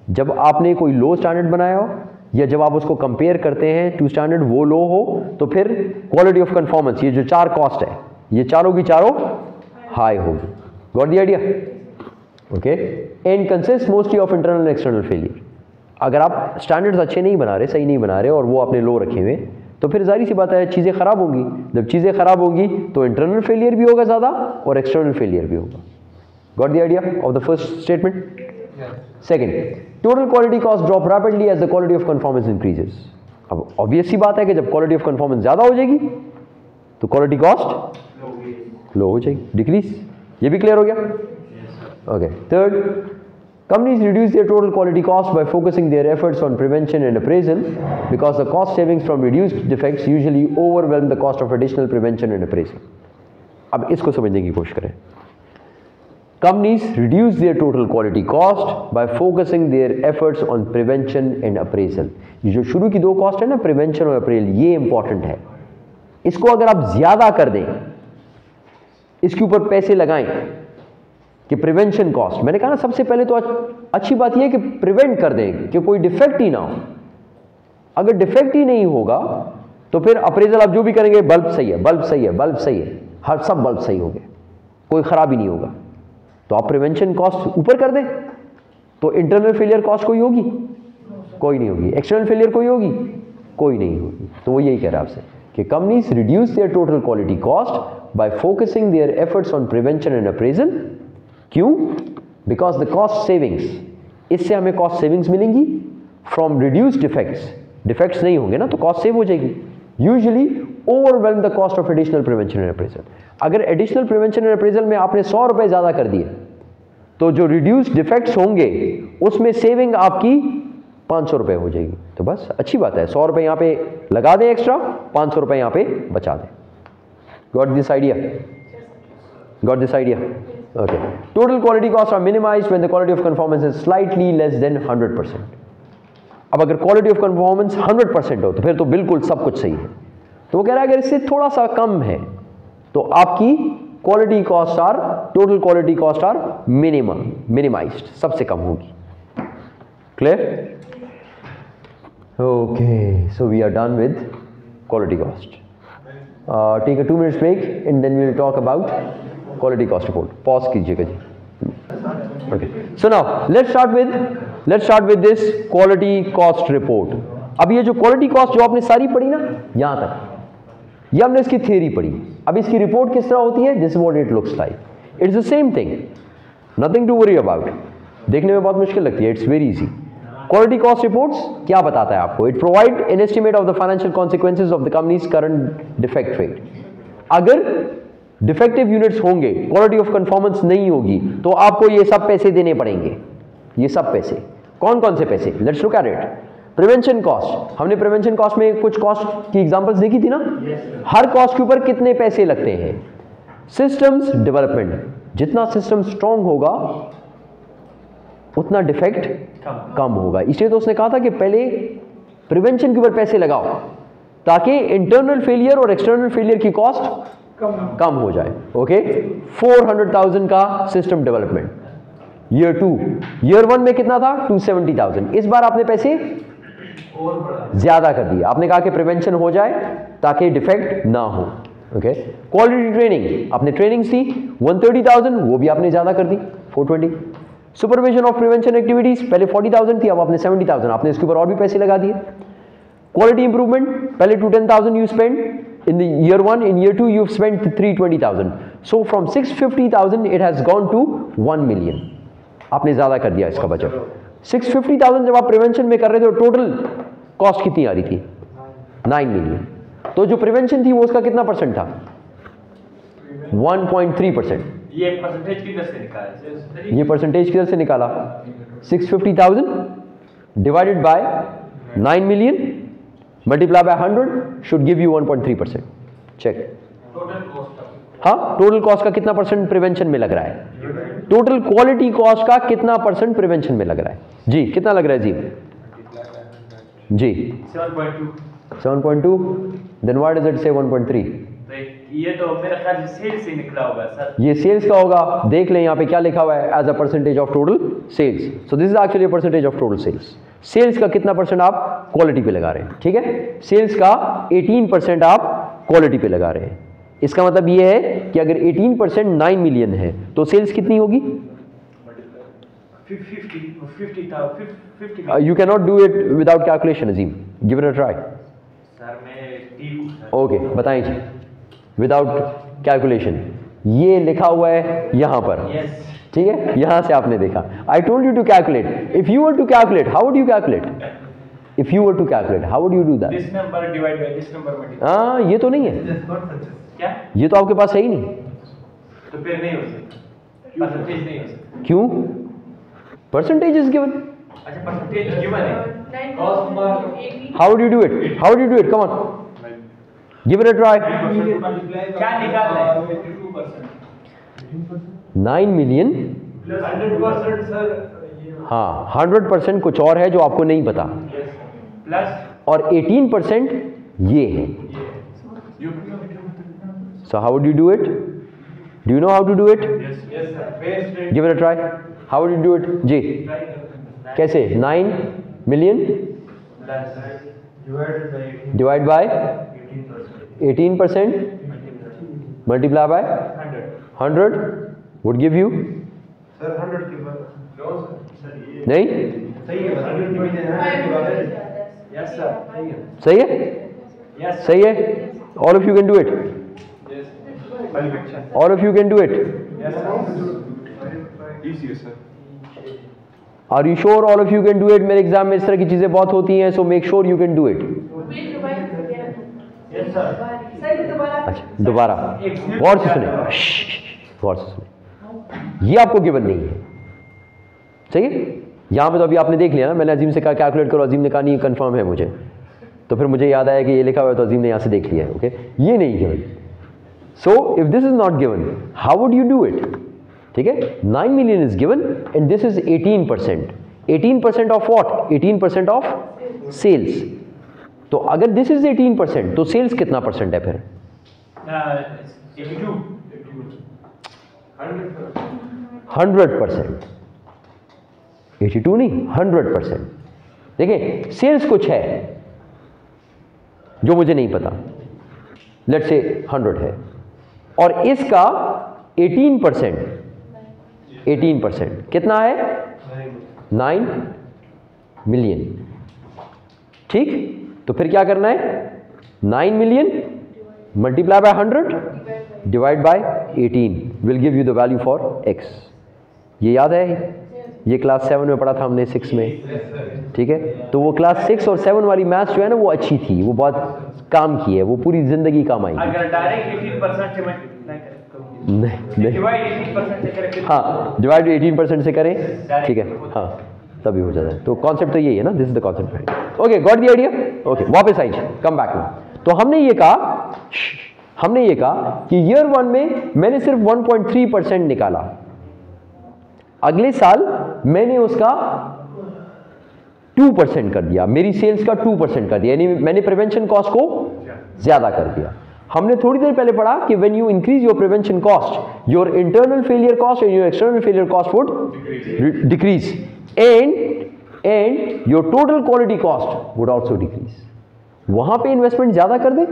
जब आपने कोई लो standard बनाया हो या जब आप उसको कंपेयर करते हैं टू स्टैंडर्ड वो लो हो, तो फिर क्वालिटी ऑफ कंफॉर्मेंस, ये जो 4 कॉस्ट है ये चारों की चारों हाई होगी। Got the idea? Okay. And consist mostly of internal and external failure. अगर आप स्टैंडर्ड्स अच्छे नहीं बना रहे, सही नहीं बना रहे और वो आपने लो रखे हुए, तो फिर जाहिर सी बात है चीज़ें खराब होंगी। जब चीज़ें खराब होंगी तो इंटरनल फेलियर भी होगा ज़्यादा और एक्सटर्नल फेलियर भी होगा। Got the idea of the first statement? Yes. Second, total quality cost drop rapidly as the quality of conformance increases. अब obvious सी बात है कि जब quality of conformance ज़्यादा हो जाएगी तो quality cost लो हो जाएगी, डिक्रीज। ये भी क्लियर हो गया? Okay. Third, companies reduce their total quality cost by focusing their efforts on prevention and appraisal because the cost savings from reduced defects usually overwhelm the cost of additional prevention and appraisal. अब इसको समझने की कोशिश करें। Companies reduce their total quality cost by focusing their efforts on prevention and appraisal. ये जो शुरू की 2 कॉस्ट है ना, प्रिवेंशन और अप्रेजल, ये इंपॉर्टेंट है। इसको अगर आप ज्यादा कर दें, इसके ऊपर पैसे लगाएं, कि प्रिवेंशन कॉस्ट, मैंने कहा ना सबसे पहले तो अच्छी बात यह है कि प्रिवेंट कर दें कि कोई डिफेक्ट ही ना हो। अगर डिफेक्ट ही नहीं होगा तो फिर अप्रेजल आप जो भी करेंगे बल्ब सही है, बल्ब सही है, बल्ब सही है, हर सब बल्ब सही होंगे, कोई खराबी नहीं होगा। तो आप प्रिवेंशन कॉस्ट ऊपर कर दें तो इंटरनल फेलियर कॉस्ट कोई होगी? कोई नहीं होगी। एक्सटर्नल फेलियर कोई होगी? कोई नहीं होगी। तो वो यही कह रहा है आपसे कि companies reduce there total quality cost by focusing their efforts on prevention and appraisal. क्यों? बिकॉज द कॉस्ट सेविंग्स, इससे हमें कॉस्ट सेविंग्स मिलेंगी फ्रॉम रिड्यूस्ड डिफेक्ट्स। डिफेक्ट्स नहीं होंगे ना तो कॉस्ट सेव हो जाएगी। Usually overwhelm the cost of additional prevention and appraisal. अगर एडिशनल प्रिवेंशन एंड अप्रेजल में आपने 100 रुपए ज़्यादा कर दिए तो जो रिड्यूस्ड डिफेक्ट्स होंगे उसमें सेविंग आपकी 500 रुपए हो जाएगी। तो बस अच्छी बात है, 100 रुपए यहाँ पे लगा दें एक्स्ट्रा, 500 रुपए यहाँ पे बचा दें। Got this idea? Got this idea? Okay. Total quality cost are minimized when the quality of conformance is slightly less than 100%। अब अगर क्वालिटी ऑफ कंफॉर्मेंस 100% हो तो फिर तो बिल्कुल सब कुछ सही है। तो वो कह रहा है अगर इससे थोड़ा सा कम है तो आपकी quality cost are, total quality cost are minimized, सबसे कम होगी। Clear? Okay, so we are done with quality cost. Take a 2 minutes break and then we will talk about quality cost report. Pause कीजिएगा जी। Okay, so now let's start with this quality cost report. अब ये जो quality cost जो आपने सारी पढ़ी ना यहां तक, ये हमने इसकी थ्योरी पढ़ी। अब इसकी रिपोर्ट किस तरह होती है? This is what it looks like. It's the same thing, nothing to worry about. देखने में बहुत मुश्किल लगती है, it's very easy. Quality cost reports क्या बताता है आपको? It provide an estimate of the financial consequences of the company's current defect rate. अगर डिफेक्टिव यूनिट्स होंगे, क्वालिटी ऑफ कंफॉर्मेंस नहीं होगी तो आपको ये सब पैसे देने पड़ेंगे। ये सब पैसे कौन कौन से पैसे? Let's look at it. Prevention cost, हमने प्रिवेंशन कॉस्ट में कुछ कॉस्ट की एग्जांपल्स देखी थी ना। हर कॉस्ट के ऊपर कितने पैसे लगते हैं? सिस्टम्स डेवलपमेंट, जितना सिस्टम स्ट्रांग होगा उतना डिफेक्ट कम होगा। इसलिए तो उसने कहा था कि पहले प्रिवेंशन के ऊपर पैसे लगाओ ताकि इंटरनल फेलियर और एक्सटर्नल फेलियर की कॉस्ट कम हो जाए। ओके, 400,000 का सिस्टम डेवलपमेंट ईयर 2, ईयर 1 में कितना था? 270,000। इस बार आपने पैसे ज्यादा कर दिए, आपने कहा कि प्रिवेंशन हो जाए ताकि डिफेक्ट ना हो। ओके, क्वालिटी ट्रेनिंग, आपने ट्रेनिंग दी 130,000, वो भी आपने ज्यादा कर दी 420। सुपरविजन ऑफ प्रिवेंशन एक्टिविटीज पहले 40,000 थी, अब आपने 70,000, आपने इसके ऊपर और भी पैसे लगा दिए। क्वालिटी इंप्रूवमेंट, पहले 210,000 you spend in the year 1, in year 2 you've spent 320,000, so from 650,000 it has gone to 1 million। आपने ज्यादा कर दिया इसका बजट। 650,000 जब आप प्रिवेंशन में कर रहे थे तो टोटल कॉस्ट कितनी आ रही थी? 9 मिलियन। तो जो प्रिवेंशन थी वो उसका कितना परसेंट था? 1.3%। ये परसेंटेज किधर से निकाला? ये परसेंटेज किधर से निकाला? 650,000 divided by 9 million multiply by 100 should give you 1.3%। Check. Total cost, हाँ, टोटल कॉस्ट का कितना परसेंट प्रिवेंशन में लग रहा है? टोटल क्वालिटी कॉस्ट का कितना परसेंट प्रिवेंशन में लग रहा है? जी कितना लग रहा है जी? जी 7.2। देन व्हाई डज इट से 1.3? ये तो मेरा ख्याल सेल्स से निकला होगा सर। ये सेल्स का होगा। देख लें यहाँ पे क्या लिखा हुआ है, as a percentage of total sales. So this is actually a percentage of total sales. Sales का कितना परसेंट आप क्वालिटी पे लगा रहे हैं? ठीक है, सेल्स का 18% आप क्वालिटी पे लगा रहे हैं। इसका मतलब ये है कि अगर 18% 9 मिलियन है तो सेल्स कितनी होगी? 50। You can not do it without calculation Azeem, give it a try. Sir मैं ओके, बताएं जी, विदाउट कैलकुलेशन। ये लिखा हुआ है यहाँ पर, ठीक है, यहाँ से आपने देखा। I told you to calculate. If you were to calculate, how would you calculate? If you were to calculate, how would you do that? This number divide by this number में। हाँ, ये तो नहीं है, क्या? ये तो आपके पास है ही नहीं। तो फिर नहीं हो सकता, परसेंटेज नहीं हो सकता। क्यों? Percentage is given. अच्छा, परसेंटेज गिवन है। Cost how would you do it? How would you do it? Come on, give it a try. क्या निकालना है? 9 मिलियन 100% सर। हाँ, 100% कुछ और है जो आपको नहीं पता, प्लस और 18% ये है। So how would you do it? Do you know how to do it? Yes sir. Base rate. Give it a try. How would you do it? जी कैसे? 9 million Divided by divide by 18%. 18% multiply by 100 would give you sir 100 के बाद नहीं सही है 100 की वजह yes sir सही है यस सही है all of you can do it all of you can do it yes easy है sir are you sure all of you can do it मेरे एग्जाम में इस तरह की चीजें बहुत होती हैं so make sure you can do it yes sir अच्छा दोबारा गौर से सुने गौर से सुने ये आपको गिवन नहीं है सही है यहाँ पे तो अभी आपने देख लिया ना मैंने अजीम से कहा कैलकुलेट करो अजीम ने कहा नहीं कंफर्म है मुझे तो फिर मुझे याद आया कि ये लिखा हुआ है तो अजीम ने यहाँ से देख लिया है ओके ये नहीं given so if this is not given how would you do it ठीक है 9 million is given and this is 18% of what 18% of sales तो अगर दिस इज 18% तो सेल्स कितना परसेंट है फिर 100% 82 नहीं 100% देखिए सेल्स कुछ है जो मुझे नहीं पता लेट्स से 100 है और इसका 18% कितना है 9 million ठीक तो फिर क्या करना है 9 million multiply by 100 divide by 18 will give you the value for x ये याद है ये क्लास 7 में पढ़ा था हमने 6 में ठीक है तो वो क्लास 6 और 7 वाली मैथ्स जो है ना वो अच्छी थी वो बहुत काम की है वो पूरी जिंदगी काम आई अगर डायरेक्ट 18% से मल्टीप्लाई करें नहीं डिवाइड 18% से करें हाँ डिवाइड 18% से करें ठीक है हाँ तभी हो जाता है तो कॉन्सेप्ट तो यही है ना this is the concept okay got the idea okay वापस आइए कम बैक में तो हमने ये कहा कि ईयर 1 में मैंने सिर्फ 1.3% निकाला अगले साल मैंने उसका 2% कर दिया मेरी सेल्स का 2% कर दिया यानी मैंने प्रिवेंशन कॉस्ट को ज्यादा कर दिया हमने थोड़ी देर पहले पढ़ा कि when you increase your prevention cost your internal failure cost and your external failure cost would decrease and your total quality cost would also decrease वहां पे इन्वेस्टमेंट ज्यादा कर दे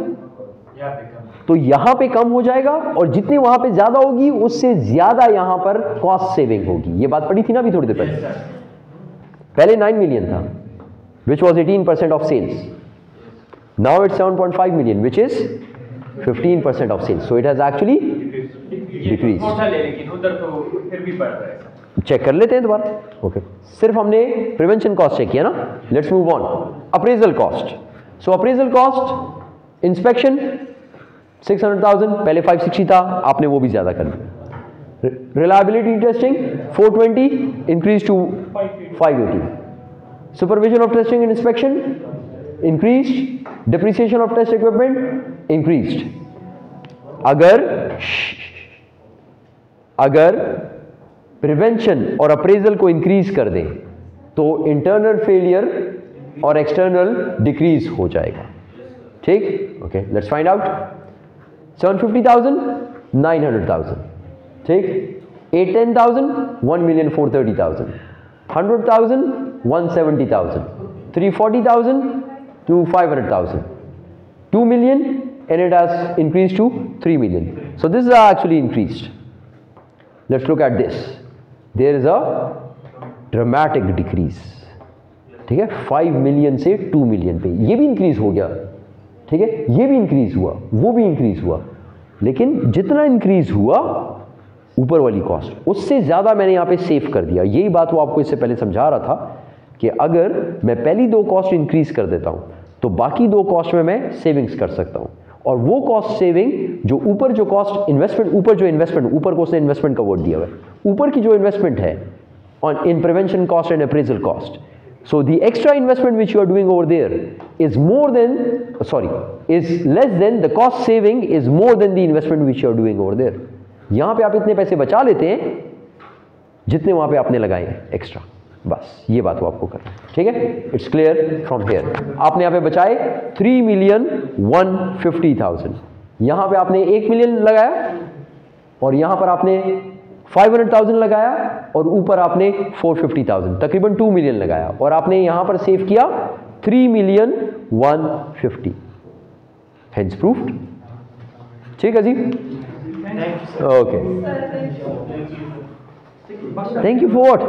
तो यहां पे कम हो जाएगा और जितनी वहां पे ज्यादा होगी उससे ज्यादा यहां पर कॉस्ट सेविंग होगी ये बात पढ़ी थी ना अभी थोड़ी देर पहले 9 million था which was 18% of sales now it's 7.5 million which is 15% of sales so it has actually decreased लेकिन उधर तो फिर भी बढ़ रहा है चेक कर लेते हैं दोबारा ओके सिर्फ हमने प्रिवेंशन कॉस्ट चेक किया ना let's move on appraisal cost so appraisal cost inspection 600,000 पहले 560 था आपने वो भी ज्यादा कर दिया reliability testing 420 increase to 580 supervision of testing and inspection increased depreciation of test equipment increased अगर प्रिवेंशन और अप्रेजल को इंक्रीज कर दे तो इंटरनल फेलियर और एक्सटर्नल डिक्रीज हो जाएगा ठीक ओके लेट्स फाइंड आउट 750,000 900,000 ठीक 810,000 1,430,000 100,000 170,000 340,000 to 500,000 2 million and it has increased to 3 million so this is actually increased let's look at this there is a dramatic decrease ठीक है 5 million से 2 million पे ये भी इंक्रीज हो गया ठीक है ये भी इंक्रीज हुआ वो भी इंक्रीज हुआ लेकिन जितना इंक्रीज हुआ ऊपर वाली कॉस्ट उससे ज्यादा मैंने यहां पे सेव कर दिया यही बात वो आपको इससे पहले समझा रहा था कि अगर मैं पहली 2 कॉस्ट इंक्रीज कर देता हूं तो बाकी 2 कॉस्ट में मैं सेविंग्स कर सकता हूं और वो कॉस्ट सेविंग जो ऊपर जो कॉस्ट इन्वेस्टमेंट ऊपर को उसने इन्वेस्टमेंट का वर्ड दिया हुआ है ऊपर की जो इन्वेस्टमेंट है on in prevention cost and appraisal cost so the extra investment which you are doing over there is less than the cost saving is more than the investment which you are doing over there यहां पे आप इतने पैसे बचा लेते हैं जितने वहां पे आपने लगाए एक्स्ट्रा बस ये बात वो आपको करना ठीक है इट्स क्लियर फ्रॉम हियर आपने यहां पे बचाए 3,150,000 यहां पे आपने 1 million लगाया और यहां पर आपने 500,000 लगाया और ऊपर आपने 450,000, तकरीबन 2 मिलियन लगाया, और आपने यहां पर सेव किया 3,150,000, हेंस प्रूफ्ड। ठीक है जी, okay, thank you for what?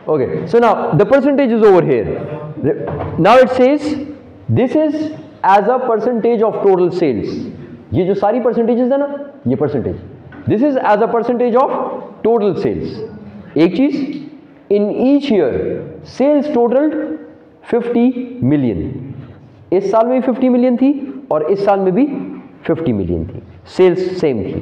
Okay, so now the percentage is over here. Now it says this is as a percentage of total sales. ये जो सारी percentages है ना, ये percentage. This is as a percentage of total sales. एक चीज, in each year sales totaled 50 million. इस साल में भी 50 million थी और इस साल में भी 50 million थी, sales same थी।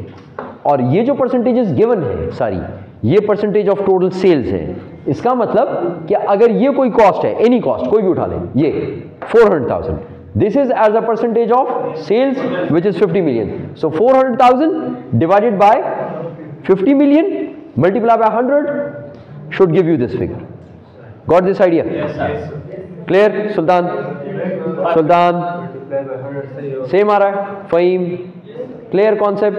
और ये जो percentages given है सारी, ये percentage of total sales है। इसका मतलब कि अगर ये कोई कॉस्ट है, एनी कॉस्ट कोई भी उठा लें, ये 400,000, this is as a percentage of sales which is 50 million. So 400,000 divided by 50 million multiply by 100 should give you this figure. Got this idea? Clear? Sultan सेम आ रहा है? Faheem clear concept?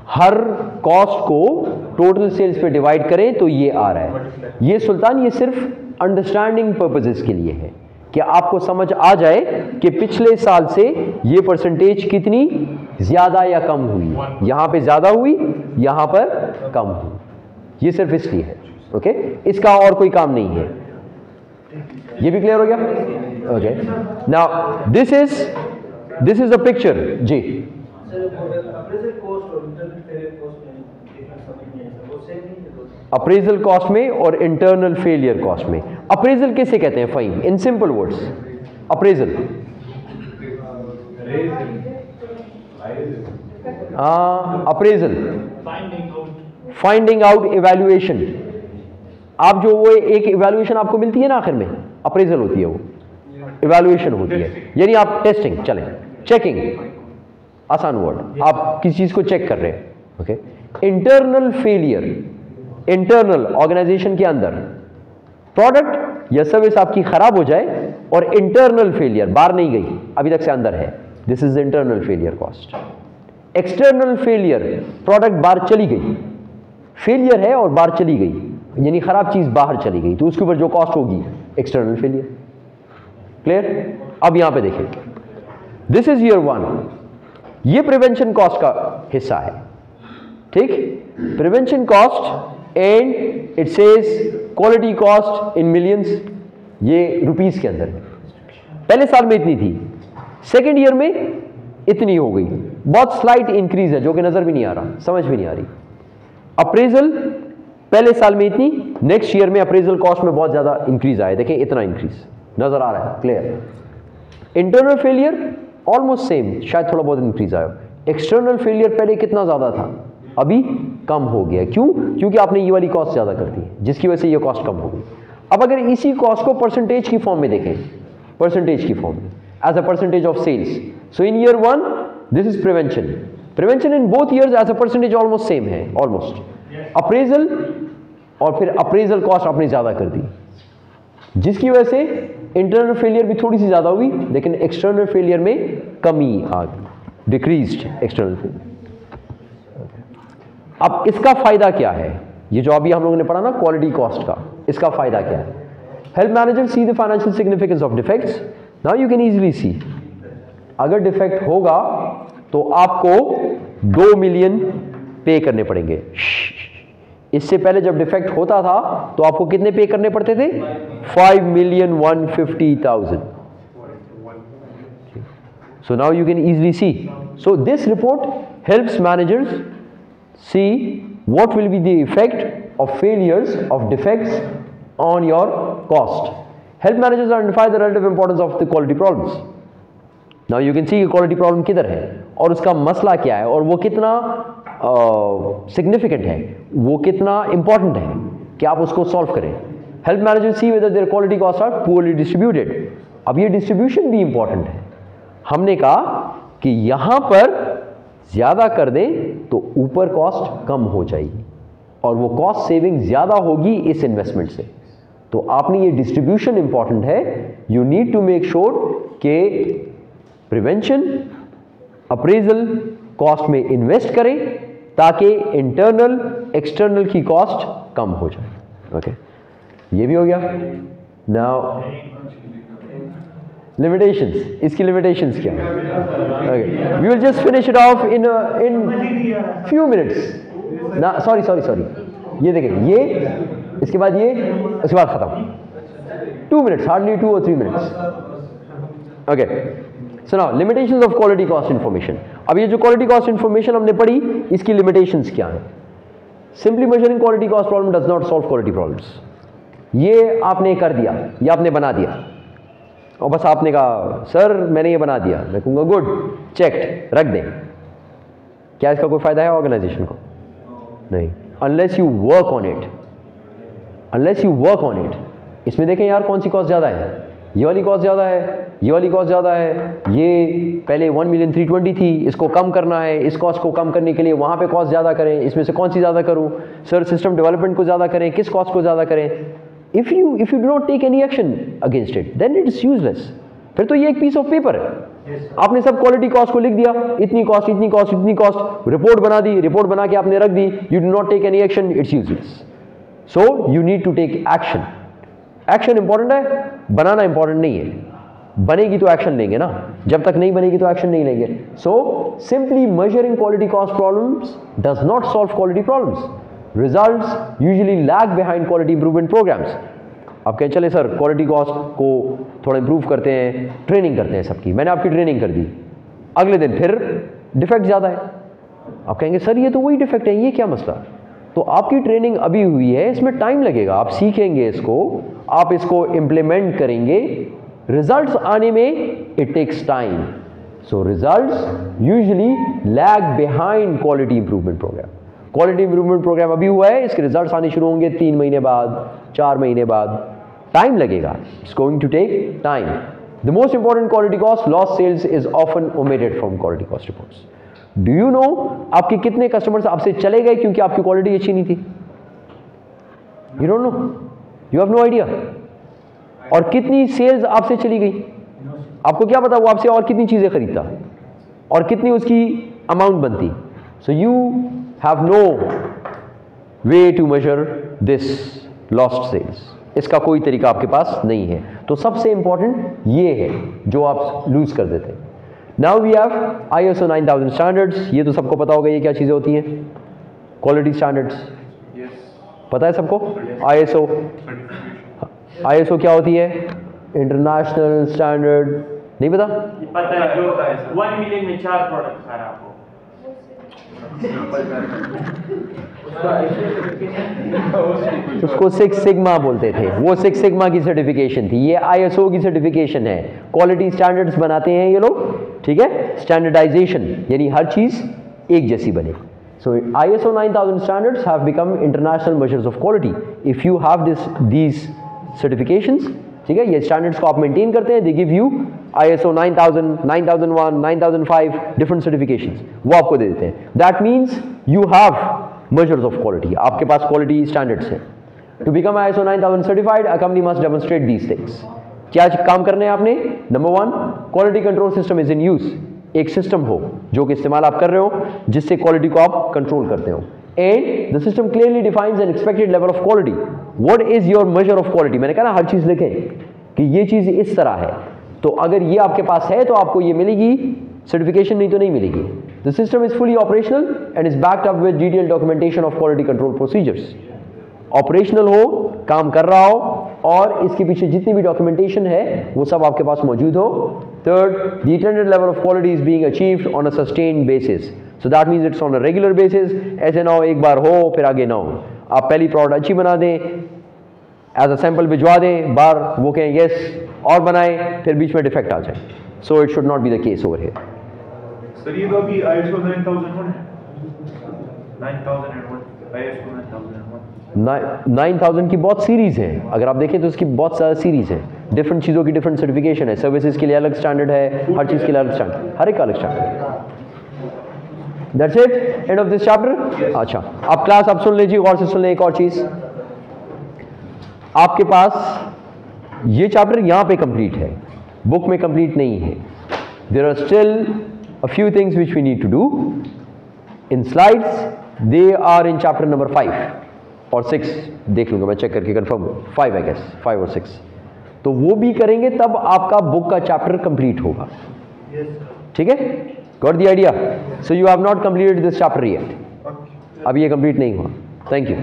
हर कॉस्ट को टोटल सेल्स पे डिवाइड करें तो ये आ रहा है। ये सुल्तान, ये सिर्फ अंडरस्टैंडिंग पर्पसेस के लिए है कि आपको समझ आ जाए कि पिछले साल से ये परसेंटेज कितनी ज्यादा या कम हुई, यहां पे ज्यादा हुई, यहां पर कम हुई, ये सिर्फ इसलिए है। ओके, इसका और कोई काम नहीं है। ये भी क्लियर हो गया? Okay, now this is a picture जी। अप्रेजल कॉस्ट में और इंटरनल फेलियर कॉस्ट में, अप्रेजल किसे कहते हैं Faheem? In simple words, appraisal appraisal finding out, evaluation. आप जो वो एक इवैल्यूएशन आपको मिलती है ना आखिर में, अप्रेजल होती है, वो इवैल्यूएशन होती है। यानी आप टेस्टिंग, चलें चेकिंग, आसान वर्ड, आप किसी चीज को चेक कर रहे हैं। Okay, internal failure, internal organisation के अंदर प्रोडक्ट या सर्विस आपकी खराब हो जाए और इंटरनल फेलियर, बाहर नहीं गई, अभी तक से अंदर है, this is internal failure cost. External failure, product बाहर चली गई, फेलियर है और बाहर चली गई, यानी खराब चीज बाहर चली गई, तो उसके ऊपर जो कॉस्ट होगी एक्सटर्नल फेलियर। क्लियर? अब यहां पे देखिए, दिस इज ईयर 1, ये प्रिवेंशन कॉस्ट का हिस्सा है। ठीक, prevention cost and it says quality cost in millions, ये रुपीस के अंदर है। पहले साल में इतनी थी, सेकेंड ईयर में इतनी हो गई, बहुत स्लाइट इंक्रीज है जो कि नजर भी नहीं आ रहा, समझ भी नहीं आ रही। अप्रेजल पहले साल में इतनी, नेक्स्ट ईयर में अप्रेजल कॉस्ट में बहुत ज्यादा इंक्रीज आया, देखें इतना इंक्रीज नजर आ रहा है। Clear? Internal failure almost same, शायद थोड़ा बहुत इंक्रीज आया। एक्सटर्नल फेलियर पहले कितना ज्यादा था, अभी कम हो गया। क्यों? क्योंकि आपने ये वाली कॉस्ट ज्यादा कर दी, जिसकी वजह से ये कॉस्ट कम हो गई। अब अगर इसी कॉस्ट को परसेंटेज की फॉर्म में देखें, परसेंटेज की फॉर्म में as a percentage of sales, so in year 1 this is prevention, prevention in both years as a percentage almost same है, ऑलमोस्ट। अप्रेजल और फिर अप्रेजल कॉस्ट आपने ज्यादा कर दी, जिसकी वजह से इंटरनल फेलियर भी थोड़ी सी ज्यादा हुई, लेकिन एक्सटर्नल फेलियर में कमी आ गई, डिक्रीज्ड एक्सटर्नल फेलियर। अब इसका फायदा क्या है, ये जो अभी हम लोगों ने पढ़ा ना क्वालिटी कॉस्ट का, इसका फायदा क्या है? Help manager see the financial significance of defects. Now you can easily सी, अगर डिफेक्ट होगा तो आपको 2 मिलियन पे करने पड़ेंगे। इससे पहले जब डिफेक्ट होता था तो आपको कितने पे करने पड़ते थे? 5,150,000। So now you can easily see. So this report helps managers see what will be the effect of failures of defects on your cost. Help managers identify the relative importance of the quality problems. Now you can see quality problem किधर है और उसका मसला क्या है और वो कितना सिग्निफिकेंट है, वो कितना इंपॉर्टेंट है कि आप उसको सॉल्व करें। Help manager see whether their quality cost are poorly distributed. अब ये डिस्ट्रीब्यूशन भी इंपॉर्टेंट है। हमने कहा कि यहां पर ज्यादा कर दें तो ऊपर कॉस्ट कम हो जाएगी और वो कॉस्ट सेविंग ज्यादा होगी इस इन्वेस्टमेंट से। तो आपने ये डिस्ट्रीब्यूशन इंपॉर्टेंट है. You need to make sure के प्रिवेंशन, अप्रेजल, कॉस्ट में इन्वेस्ट करें ताकि इंटरनल एक्सटर्नल की कॉस्ट कम हो जाए. ओके, ये भी हो गया. नाउ लिमिटेशंस, इसकी लिमिटेशंस क्या है? Okay, we will just finish it off in few minutes. ना सॉरी, ये देखें, ये इसके बाद ये, उसके बाद खत्म. 2 मिनट्स, हार्डली 2 और 3 minutes. Okay, so now limitations of quality cost information. अब ये जो क्वालिटी कॉस्ट इंफॉर्मेशन हमने पढ़ी, इसकी लिमिटेशंस क्या है? Simply measuring quality cost problem does not solve quality problems. ये आपने कर दिया, ये आपने बना दिया और बस आपने कहा सर मैंने ये बना दिया, मैं कहूँगा गुड, चेक्ड, रख दें. क्या इसका कोई फायदा है ऑर्गेनाइजेशन को? नहीं. Unless you work on it, unless you work on it. इसमें देखें यार कौन सी कॉस्ट ज़्यादा है? ये वाली कॉस्ट ज़्यादा है, ये वाली कॉस्ट ज़्यादा है. ये पहले 1,320,000 थी, इसको कम करना है. इस कॉस्ट को कम करने के लिए वहाँ पे कॉस्ट ज़्यादा करें. इसमें से कौन सी ज़्यादा करूँ? सर सिस्टम डेवलपमेंट को ज़्यादा करें, किस कॉस्ट को ज़्यादा करें? If you do not take any action against it, then it is useless. फिर तो ये एक पीस ऑफ पेपर है. आपने सब क्वालिटी कॉस्ट को लिख दिया, इतनी कॉस्ट, इतनी कॉस्ट, इतनी कॉस्ट, रिपोर्ट बना दी, रिपोर्ट बना के आपने रख दी. You do not take any action, it's useless. So you need to take action. Action important है, बनाना इंपॉर्टेंट नहीं है. बनेगी तो एक्शन लेंगे ना, जब तक नहीं बनेगी तो एक्शन नहीं लेंगे. So simply measuring quality cost problems does not solve quality problems. Results usually lag behind quality improvement programs. आप कहें चले सर क्वालिटी कॉस्ट को थोड़ा इंप्रूव करते हैं, ट्रेनिंग करते हैं सबकी. मैंने आपकी ट्रेनिंग कर दी, अगले दिन फिर डिफेक्ट ज़्यादा है. आप कहेंगे सर ये तो वही डिफेक्ट है, ये क्या मसला? तो आपकी ट्रेनिंग अभी हुई है, इसमें टाइम लगेगा. आप सीखेंगे इसको, आप इसको इम्प्लीमेंट करेंगे. रिजल्ट्स आने में it takes time. So results usually lag behind quality improvement program. Quality improvement program अभी हुआ है, इसके रिजल्ट्स आने शुरू होंगे 3 महीने बाद, 4 महीने बाद. टाइम लगेगा. It's going to take time. The most important quality cost, lost sales is often omitted from quality cost reports. Do you know आपके कितने कस्टमर्स आपसे चले गए क्योंकि आपकी क्वालिटी अच्छी नहीं थी? You don't know, you have no idea. और कितनी सेल्स आपसे चली गई? आपको क्या पता वो आपसे और कितनी चीजें खरीदता और कितनी उसकी अमाउंट बनती. So you have no way to measure this lost sales. इसका कोई तरीका आपके पास नहीं है. तो सबसे इंपॉर्टेंट ये है जो आप लूज कर देते हैं. Now we have ISO 9000 standards. ये तो सबको पता होगा ये क्या चीज़ें होती हैं. क्वालिटी स्टैंडर्ड्स पता है सबको. ISO क्या होती है? International standard. नहीं पता? पता है, जो 1 मिलियन में 4 प्रोडक्ट आ रहा आपको. उसको 6 सिग्मा बोलते थे. वो 6 सिग्मा की सर्टिफिकेशन थी. ये ISO की सर्टिफिकेशन है. क्वालिटी स्टैंडर्ड्स बनाते हैं ये लोग, ठीक है. स्टैंडर्डाइजेशन यानी हर चीज एक जैसी बने. So ISO 9000 standards have become international measures of quality. If you have these certifications, ठीक है, ये स्टैंडर्ड्स को आप मेंटेन करते हैं. They give you ISO 9000, 9001, 9005 different certifications, वो आपको दे देते हैं. That means you have measures of quality. आपके पास क्वालिटी स्टैंडर्ड्स हैं. To become ISO 9000 certified, a company must demonstrate these things. क्या काम करने हैं आपने? Number 1, quality control system is in use. एक सिस्टम हो जो कि इस्तेमाल आप कर रहे हो जिससे क्वालिटी को आप कंट्रोल करते हो. And the system clearly defines N expected level of quality. What is your measure of quality? मैंने कहा ना हर चीज लिखें कि ये चीज इस तरह है. तो अगर ये आपके पास है तो आपको ये मिलेगी सर्टिफिकेशन, नहीं तो नहीं मिलेगी. The system is fully operational and is backed up with detailed documentation of quality control procedures. Operational हो, काम कर रहा हो और इसके पीछे जितनी भी डॉक्यूमेंटेशन है वो सब आपके पास मौजूद हो. Third, the intended level of quality is being achieved on a sustained basis. So that means it's on a regular basis. ऐसे ना हो एक बार हो फिर आगे ना हो. आप पहली प्रोडक्ट अच्छी बना दें, एज अ सैंपल भिजवा दें, बार वो कहें यस और बनाएं, फिर बीच में डिफेक्ट आ जाए. So it should not be the case over here. Sir ये तो अभी ISO 9001 है. 9001 ISO 9001 9000 की बहुत सीरीज हैं. अगर आप देखें तो इसकी बहुत सारी सीरीज हैं. डिफरेंट चीज़ों की डिफरेंट सर्टिफिकेशन है. सर्विसेज के लिए अलग स्टैंडर्ड है, हर चीज़ के लिए अलग स्टैंडर्ड, हर एक का अलग standard. That's it, end of this chapter. अच्छा, अब क्लास आप सुन लीजिए, और से सुन लें एक और चीज़. आपके पास ये चैप्टर यहां पे कंप्लीट है, बुक में कंप्लीट नहीं है. There are still a few things which we need to do in slides. They are in chapter number 5 और 6. देख लूंगा मैं, चेक करके कंफर्म. 5 आई गेस, 5 और 6. तो वो भी करेंगे तब आपका बुक का चैप्टर कंप्लीट होगा. ठीक है, got the idea? So you have not completed this chapter yet. अब ये कंप्लीट नहीं हुआ. Thank you.